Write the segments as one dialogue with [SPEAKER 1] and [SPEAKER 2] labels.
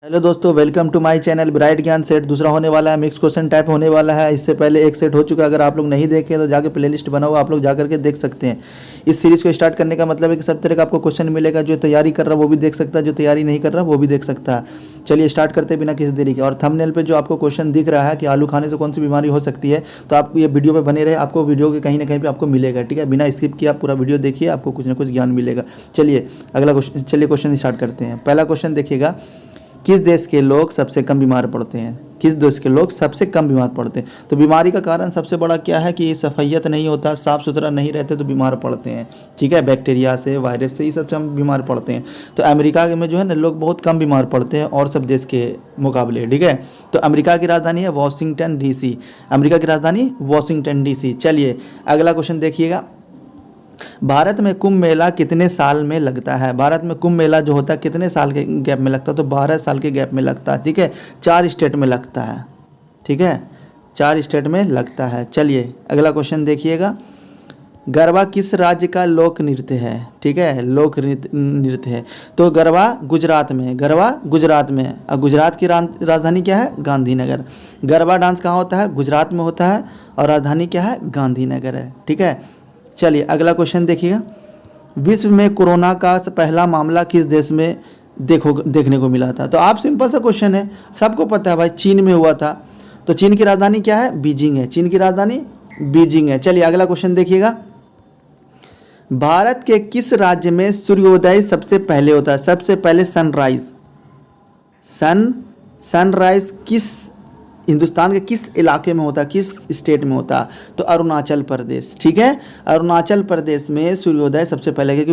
[SPEAKER 1] Hello दोस्तों, welcome to my channel bright Gyan set. दूसरा होने वाला है, मिक्स क्वेश्चन टाइप होने वाला है। इससे पहले एक सेट हो चुका है। अगर आप लोग नहीं देखे तो जाके प्लेलिस्ट बना हुआ, आप लोग जा करके देख सकते हैं। इस सीरीज़ को स्टार्ट करने का मतलब है कि सब तरह का आपको क्वेश्चन मिलेगा। जो तैयारी कर रहा है वो भी देख सकता है, जो तैयारी नहीं कर रहा वो भी देख सकता है। चलिए स्टार्ट करते बिना किसी देरी के। और थंबनेल पे जो आपको क्वेश्चन दिख रहा है कि आलू खाने से कौन सी बीमारी हो सकती है, तो आप ये वीडियो पे बने रहे, आपको वीडियो के कहीं ना कहीं पे आपको मिलेगा। ठीक है, बिना स्किप किए आप पूरा वीडियो देखिए, आपको कुछ ना कुछ ज्ञान मिलेगा। चलिए अगला क्वेश्चन, चलिए क्वेश्चन स्टार्ट करते हैं। पहला क्वेश्चन देखिएगा, किस देश के लोग सबसे कम बीमार पड़ते हैं? किस देश के लोग सबसे कम बीमार पड़ते हैं? तो बीमारी का कारण सबसे बड़ा क्या है कि सफाइयत नहीं होता, साफ़ सुथरा नहीं रहते तो बीमार पड़ते हैं। ठीक है, बैक्टीरिया से, वायरस से, ये सबसे हम बीमार पड़ते हैं। तो अमेरिका में जो है ना, लोग बहुत कम बीमार पड़ते हैं और सब देश के मुकाबले। ठीक है, तो अमेरिका की राजधानी है वॉशिंगटन डीसी। अमेरिका की राजधानी वॉशिंगटन डीसी। चलिए अगला क्वेश्चन देखिएगा, भारत में कुंभ मेला कितने साल में लगता है? भारत में कुंभ मेला जो होता है कितने साल के गैप में लगता है? तो 12 साल के गैप में लगता है। ठीक है, 4 स्टेट में लगता है। ठीक है, 4 स्टेट में लगता है। चलिए अगला क्वेश्चन देखिएगा, गरबा किस राज्य का लोक नृत्य है? ठीक है, लोक नृत्य है। तो गरबा गुजरात में, गरबा गुजरात में। और गुजरात की राजधानी क्या है? गांधीनगर। गरबा डांस कहाँ होता है? गुजरात में होता है और राजधानी क्या है? गांधीनगर है। ठीक है, चलिए अगला क्वेश्चन देखिएगा, विश्व में कोरोना का पहला मामला किस देश में देखने को मिला था? तो आप सिंपल सा क्वेश्चन है, सबको पता है भाई, चीन में हुआ था। तो चीन की राजधानी क्या है? बीजिंग है। चीन की राजधानी बीजिंग है। चलिए अगला क्वेश्चन देखिएगा, भारत के किस राज्य में सूर्योदय सबसे पहले होता है? सबसे पहले सनराइज, सनराइज किस हिंदुस्तान के किस इलाके में होता है, किस स्टेट में होता है? तो अरुणाचल प्रदेश। ठीक है, अरुणाचल प्रदेश में सूर्योदय सबसे पहले, क्योंकि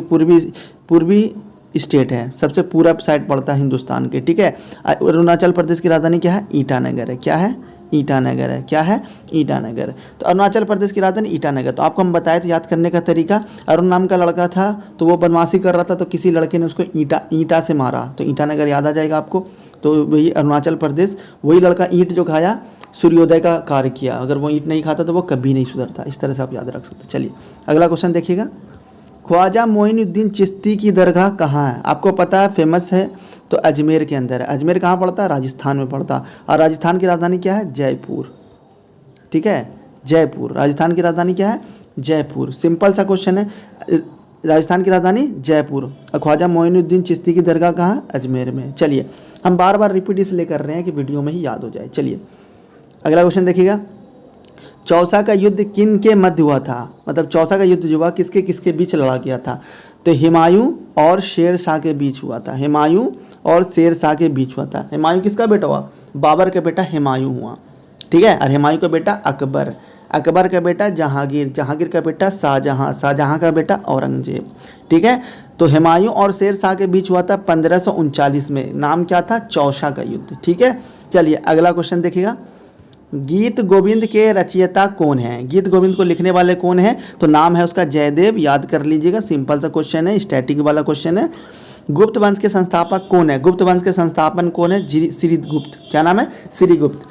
[SPEAKER 1] पूर्वी स्टेट है, सबसे पूरब साइड पड़ता है हिंदुस्तान के। ठीक है, अरुणाचल प्रदेश की राजधानी क्या है? ईटानगर है। क्या है? ईटानगर है। क्या है? ईटानगर। तो अरुणाचल प्रदेश की राजधानी ईटानगर। तो आपको हम बताए थे याद करने का तरीका, अरुण नाम का लड़का था, तो वो बदमाशी कर रहा था, तो किसी लड़के ने उसको ईटा से मारा, तो ईटानगर याद आ जाएगा आपको। तो वही अरुणाचल प्रदेश, वही लड़का ईंट जो खाया, सूर्योदय का कार्य किया। अगर वो ईंट नहीं खाता तो वो कभी नहीं सुधरता। इस तरह से आप याद रख सकते। चलिए अगला क्वेश्चन देखिएगा, ख्वाजा मोइनुद्दीन चिश्ती की दरगाह कहाँ है? आपको पता है, फेमस है, तो अजमेर के अंदर है। अजमेर कहाँ पड़ता है? राजस्थान में पड़ता है। और राजस्थान की राजधानी क्या है? जयपुर। ठीक है, जयपुर। राजस्थान की राजधानी क्या है? जयपुर। सिंपल सा क्वेश्चन है, राजस्थान की राजधानी जयपुर। ख्वाजा मोइनुद्दीन चिश्ती की दरगाह कहाँ? अजमेर में। चलिए हम बार बार रिपीट इसलिए कर रहे हैं कि वीडियो में ही याद हो जाए। चलिए अगला क्वेश्चन देखिएगा, चौसा का युद्ध किन के मध्य हुआ था? मतलब चौसा का युद्ध जो हुआ किसके किसके बीच लड़ा गया था? तो हुमायूं और शेर शाह के बीच हुआ था। हुमायूं और शेर शाह के बीच हुआ था। हुमायूं किसका बेटा हुआ? बाबर का बेटा हुमायूं हुआ। ठीक है, और हुमायूं का बेटा अकबर, अकबर का बेटा जहांगीर, जहांगीर का बेटा शाहजहां, शाहजहां का बेटा औरंगजेब। ठीक है, तो हुमायूं और शेर शाह के बीच हुआ था 1539 में। नाम क्या था? चौसा का युद्ध। ठीक है, चलिए अगला क्वेश्चन देखिएगा, गीत गोविंद के रचयिता कौन है? गीत गोविंद को लिखने वाले कौन है? तो नाम है उसका जयदेव। याद कर लीजिएगा, सिंपल सा क्वेश्चन है, स्टैटिक वाला क्वेश्चन है। गुप्त वंश के संस्थापक कौन है? गुप्त वंश के संस्थापक कौन है? श्रीगुप्त। क्या नाम है? श्रीगुप्त।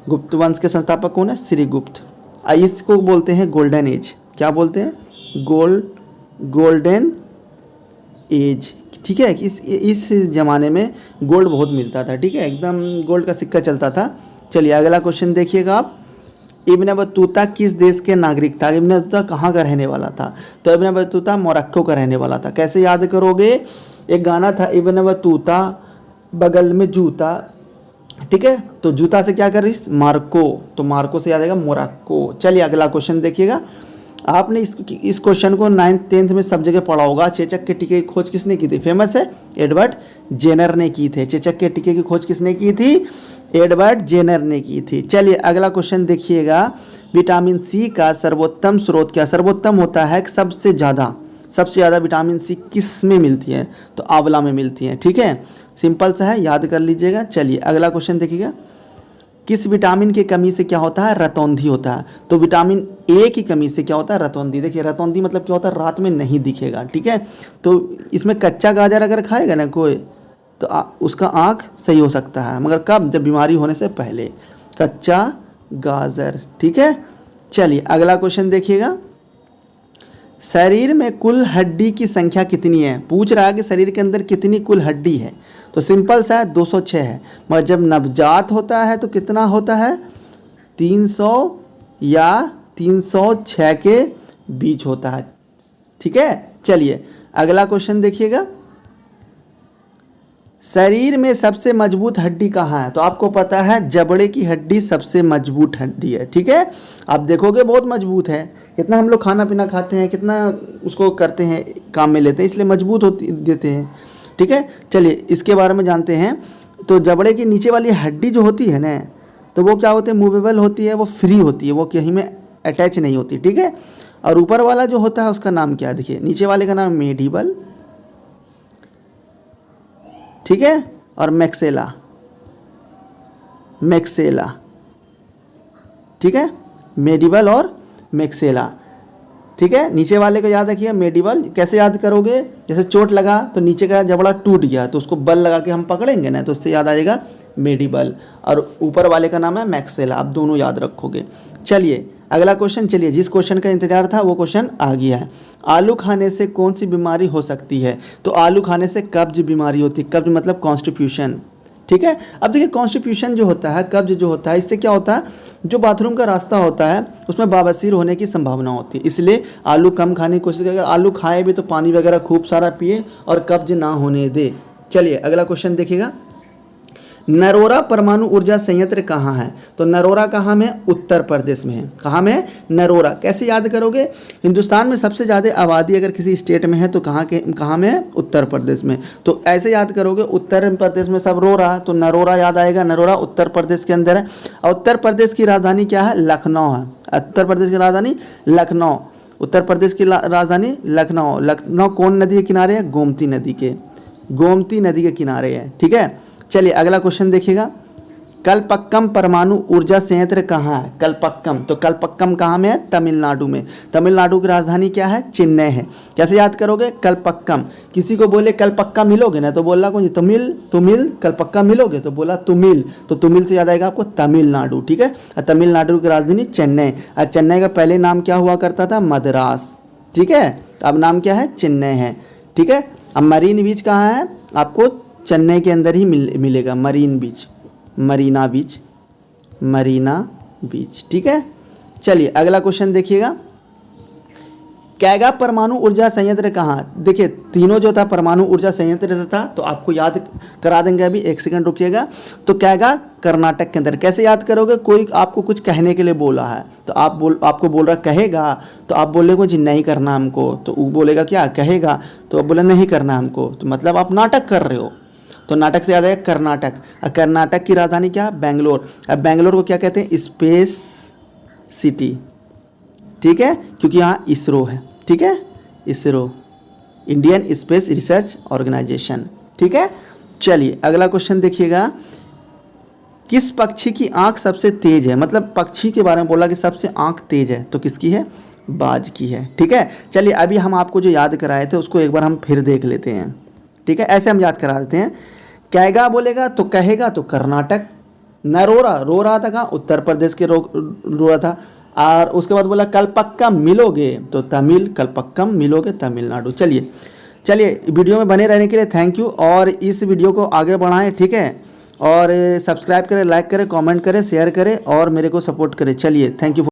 [SPEAKER 1] गुप्त वंश के संस्थापक कौन है? श्रीगुप्त। इसको बोलते हैं गोल्डन एज। क्या बोलते हैं? Golden age. ठीक है, इस ज़माने में गोल्ड बहुत मिलता था। ठीक है, एकदम गोल्ड का सिक्का चलता था। चलिए अगला क्वेश्चन देखिएगा आप, इब्न बतूता किस देश के नागरिक था? इब्न बतूता कहाँ का रहने वाला था? तो इब्न बतूता मोरक्को का रहने वाला था। कैसे याद करोगे? एक गाना था, इब्न बतूता बगल में जूता। ठीक है, तो जूता से क्या कर रही? मार्को, तो मार्को से याद आएगा मोरक्को। चलिए अगला क्वेश्चन देखिएगा, आपने इस क्वेश्चन को 9th 10th में सब जगह पढ़ा होगा। चेचक के टीके की खोज किसने की थी? फेमस है, एडवर्ड जेनर ने की थी। चेचक के टीके की खोज किसने की थी? एडवर्ड जेनर ने की थी। चलिए अगला क्वेश्चन देखिएगा, विटामिन सी का सर्वोत्तम स्रोत क्या? सर्वोत्तम होता है सबसे ज़्यादा विटामिन सी किस में मिलती है? तो आंवला में मिलती है। ठीक है, सिंपल सा है, याद कर लीजिएगा। चलिए अगला क्वेश्चन देखिएगा, किस विटामिन की कमी से क्या होता है? रतौंधी होता है। तो विटामिन ए की कमी से क्या होता है? रतौंधी। देखिए रतौंधी मतलब क्या होता है? रात में नहीं दिखेगा। ठीक है, तो इसमें कच्चा गाजर अगर खाएगा ना कोई, तो उसका आँख सही हो सकता है, मगर कब? जब बीमारी होने से पहले। कच्चा गाजर। ठीक है, चलिए अगला क्वेश्चन देखिएगा, शरीर में कुल हड्डी की संख्या कितनी है, पूछ रहा है कि शरीर के अंदर कितनी कुल हड्डी है। तो सिंपल सा है 206 है, मगर जब नवजात होता है तो कितना होता है 300 या 306 के बीच होता है। ठीक है, चलिए अगला क्वेश्चन देखिएगा। शरीर में सबसे मजबूत हड्डी कहाँ है, तो आपको पता है जबड़े की हड्डी सबसे मजबूत हड्डी है। ठीक है, आप देखोगे बहुत मजबूत है, कितना हम लोग खाना पीना खाते हैं, कितना उसको करते हैं, काम में लेते हैं, इसलिए मजबूत होती देते हैं। ठीक है, चलिए इसके बारे में जानते हैं। तो जबड़े की नीचे वाली हड्डी जो होती है ना, तो वो क्या होती है, मूवेबल होती है, वो फ्री होती है, वो कहीं में अटैच नहीं होती। ठीक है, और ऊपर वाला जो होता है उसका नाम क्या है, देखिए नीचे वाले का नाम मेडिबल, ठीक है, और मैक्सेला, मैक्सेला। ठीक है, मेडिबल और मैक्सेला। ठीक है, नीचे वाले को याद रखिए मेडिबल। कैसे याद करोगे, जैसे चोट लगा तो नीचे का जबड़ा टूट गया तो उसको बल लगा के हम पकड़ेंगे ना, तो उससे याद आ जाएगा मेडिबल, और ऊपर वाले का नाम है मैक्सेला। आप दोनों याद रखोगे। चलिए अगला क्वेश्चन, चलिए जिस क्वेश्चन का इंतजार था वो क्वेश्चन आ गया है। आलू खाने से कौन सी बीमारी हो सकती है, तो आलू खाने से कब्ज बीमारी होती है। कब्ज मतलब कॉन्स्टिट्यूशन। ठीक है, अब देखिए कॉन्स्टिट्यूशन जो होता है, कब्ज जो होता है, इससे क्या होता है, जो बाथरूम का रास्ता होता है उसमें बवासीर होने की संभावना होती है। इसलिए आलू कम खाने की कोशिश करें, आलू खाए भी तो पानी वगैरह खूब सारा पिए और कब्ज ना होने दे। चलिए अगला क्वेश्चन देखिएगा। नरोरा परमाणु ऊर्जा संयंत्र कहाँ है, तो नरोरा कहाँ में, उत्तर प्रदेश में है। कहाँ में है, नरोरा। कैसे याद करोगे, हिंदुस्तान में सबसे ज़्यादा आबादी अगर किसी स्टेट में है तो कहाँ में है, उत्तर प्रदेश में। तो ऐसे याद करोगे, उत्तर प्रदेश में सब रो रहा तो नरोरा याद आएगा। नरोरा उत्तर प्रदेश के अंदर है, और उत्तर प्रदेश की राजधानी क्या है, लखनऊ है। उत्तर प्रदेश की राजधानी लखनऊ, उत्तर प्रदेश की राजधानी लखनऊ। लखनऊ कौन नदी के किनारे है, गोमती नदी के, गोमती नदी के किनारे है। ठीक है, चलिए अगला क्वेश्चन देखिएगा। कलपक्कम परमाणु ऊर्जा संयंत्र कहाँ है, कलपक्कम, तो कलपक्कम कहाँ में है, तमिलनाडु में। तमिलनाडु की राजधानी क्या है, चेन्नई है। कैसे याद करोगे, कलपक्कम। किसी को बोले कलपक्का मिलोगे ना, तो बोला कौन, तुमिल, तुमिल, कलपक्का मिलोगे तो बोला तुमिल, तो तुमिल से याद आएगा आपको तमिलनाडु। ठीक है, और तमिलनाडु की राजधानी चेन्नई, और चेन्नई का पहले नाम क्या हुआ करता था, मद्रास। ठीक है, तो अब नाम क्या है, चेन्नई है। ठीक है, अब मरीन बीच कहाँ है, आपको चेन्नई के अंदर ही मिलेगा, मरीन बीच, मरीना बीच, मरीना बीच। ठीक है, चलिए अगला क्वेश्चन देखिएगा। कैगा परमाणु ऊर्जा संयंत्र कहाँ, देखिए तीनों जो था परमाणु ऊर्जा संयंत्र से था, तो आपको याद करा देंगे, अभी एक सेकंड रुकिएगा। तो कैगा कर्नाटक के अंदर। कैसे याद करोगे, कोई आपको कुछ कहने के लिए बोला है तो आपको बोल रहा कहेगा, तो आप बोलेगे जी नहीं करना हमको, तो वो बोलेगा क्या, कहेगा, तो आप बोले नहीं करना हमको, तो मतलब आप नाटक कर रहे हो, तो नाटक से याद आएगा कर्नाटक। और कर्नाटक की राजधानी क्या है, बेंगलोर। अब बेंगलोर को क्या कहते हैं, स्पेस सिटी। ठीक है, क्योंकि यहाँ इसरो है। ठीक है, ISRO, Indian space research organisation. ठीक है, चलिए अगला क्वेश्चन देखिएगा। किस पक्षी की आंख सबसे तेज है, मतलब पक्षी के बारे में बोला कि सबसे आंख तेज है, तो किसकी है, बाज की है। ठीक है, चलिए अभी हम आपको जो याद कराए थे उसको एक बार हम फिर देख लेते हैं। ठीक है, ऐसे हम याद करा देते हैं। कैगा बोलेगा तो कहेगा तो कर्नाटक, नरोरा रो रहा था कहाँ, उत्तर प्रदेश के रो रहा था, और उसके बाद बोला कलपक्कम मिलोगे तो तमिल, कलपक्कम मिलोगे तमिलनाडु। चलिए वीडियो में बने रहने के लिए थैंक यू, और इस वीडियो को आगे बढ़ाएं। ठीक है, और सब्सक्राइब करें, लाइक करें, कमेंट करें, शेयर करें और मेरे को सपोर्ट करें। चलिए थैंक यू।